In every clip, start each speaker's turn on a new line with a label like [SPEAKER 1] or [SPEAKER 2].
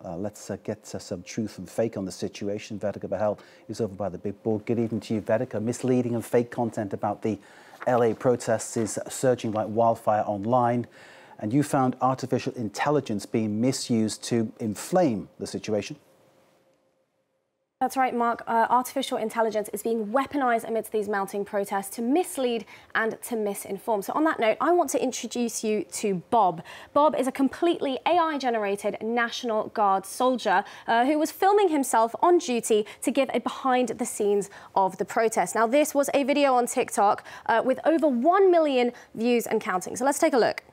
[SPEAKER 1] Let's get some truth and fake on the situation. Vedika Bahel is over by the big board. Good evening to you, Vedika. Misleading and fake content about the LA protests is surging like wildfire online, and you found artificial intelligence being misused to inflame the situation.
[SPEAKER 2] That's right, Mark. Artificial intelligence is being weaponized amidst these mounting protests to mislead and to misinform. So on that note, I want to introduce you to Bob. Bob is a completely AI-generated National Guard soldier who was filming himself on duty to give a behind the scenes of the protest. Now, this was a video on TikTok with over 1 million views and counting. So let's take a look.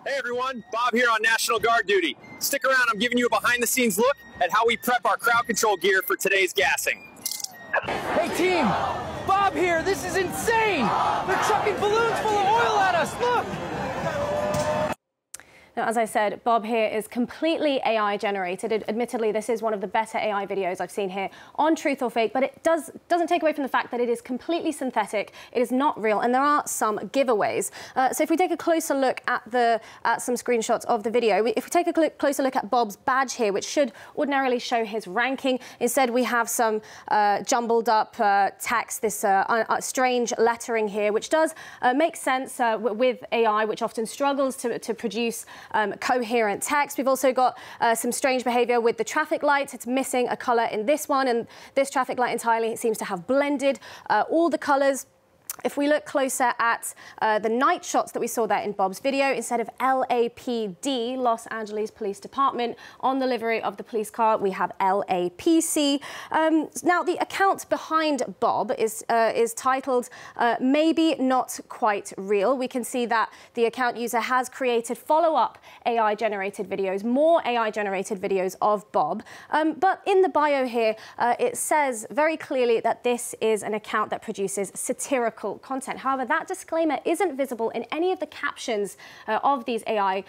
[SPEAKER 3] Hey everyone, Bob here on National Guard duty. Stick around, I'm giving you a behind-the-scenes look at how we prep our crowd control gear for today's gassing.
[SPEAKER 4] Hey team, Bob here, this is insane! They're chucking balloons full of oil at us, look!
[SPEAKER 2] Now, as I said, Bob here is completely AI generated. Admittedly, this is one of the better AI videos I've seen here on Truth or Fake, but it doesn't take away from the fact that it is completely synthetic. It is not real, and there are some giveaways. So if we take a closer look at some screenshots of the video, if we take a closer look at Bob's badge here, which should ordinarily show his ranking, instead we have some jumbled up text, this strange lettering here, which does make sense with AI, which often struggles to produce coherent text. We've also got some strange behavior with the traffic lights. It's missing a color in this one, and this traffic light entirely, it seems to have blended all the colors. If we look closer at the night shots that we saw there in Bob's video, instead of LAPD, Los Angeles Police Department, on the livery of the police car, we have LAPC. Now, the account behind Bob is titled Maybe Not Quite Real. We can see that the account user has created follow-up AI-generated videos, more AI-generated videos of Bob. But in the bio here, it says very clearly that this is an account that produces satirical content. However, that disclaimer isn't visible in any of the captions of these AI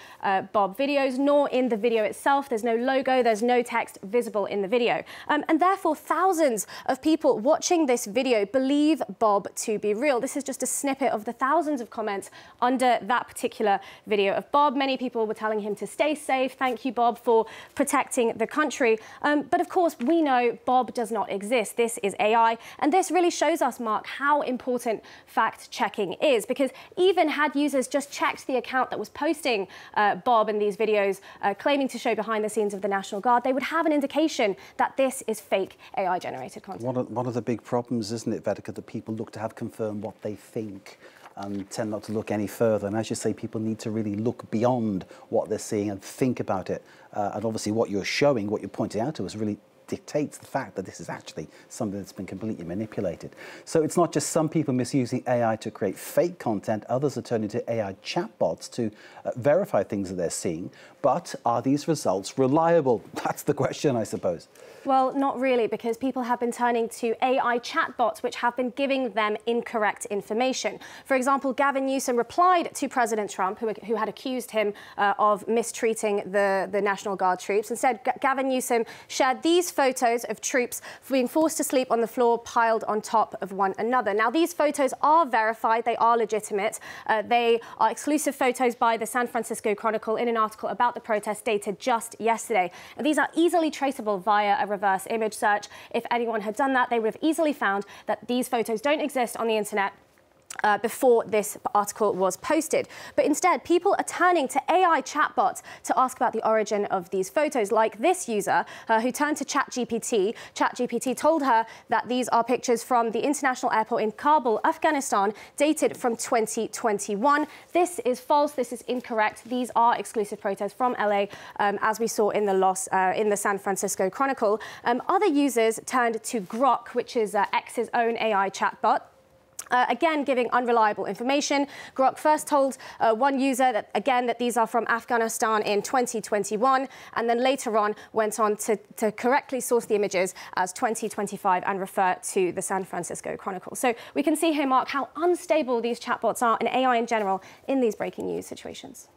[SPEAKER 2] Bob videos, nor in the video itself. There's no logo, there's no text visible in the video. And therefore, thousands of people watching this video believe Bob to be real. This is just a snippet of the thousands of comments under that particular video of Bob. Many people were telling him to stay safe. Thank you, Bob, for protecting the country. But of course, we know Bob does not exist. This is AI. And this really shows us, Mark, how important fact-checking is, because even had users just checked the account that was posting Bob and these videos claiming to show behind the scenes of the National Guard, they would have an indication that this is fake AI-generated content.
[SPEAKER 1] One of the big problems, isn't it, Vedika, that people look to have confirmed what they think and tend not to look any further. And as you say, people need to really look beyond what they're seeing and think about it. And obviously what you're showing, what you're pointing out to us, really dictates the fact that this is actually something that's been completely manipulated. So it's not just some people misusing AI to create fake content, others are turning to AI chatbots to verify things that they're seeing. But are these results reliable? That's the question, I suppose.
[SPEAKER 2] Well, not really, because people have been turning to AI chatbots, which have been giving them incorrect information. For example, Gavin Newsom replied to President Trump, who had accused him of mistreating the National Guard troops. Instead, Gavin Newsom shared these photos of troops being forced to sleep on the floor, piled on top of one another. Now, these photos are verified. They are legitimate. They are exclusive photos by the San Francisco Chronicle in an article about the protest dated just yesterday. And these are easily traceable via a reverse image search. If anyone had done that, they would have easily found that these photos don't exist on the internet before this article was posted. But instead, people are turning to AI chatbots to ask about the origin of these photos, like this user who turned to ChatGPT. ChatGPT told her that these are pictures from the international airport in Kabul, Afghanistan, dated from 2021. This is false. This is incorrect. These are exclusive protests from LA, as we saw in the San Francisco Chronicle. Other users turned to Grok, which is X's own AI chatbot. Again, giving unreliable information. Grok first told one user that these are from Afghanistan in 2021, and then later on went on to correctly source the images as 2025 and refer to the San Francisco Chronicle. So we can see here, Mark, how unstable these chatbots are and AI in general in these breaking news situations.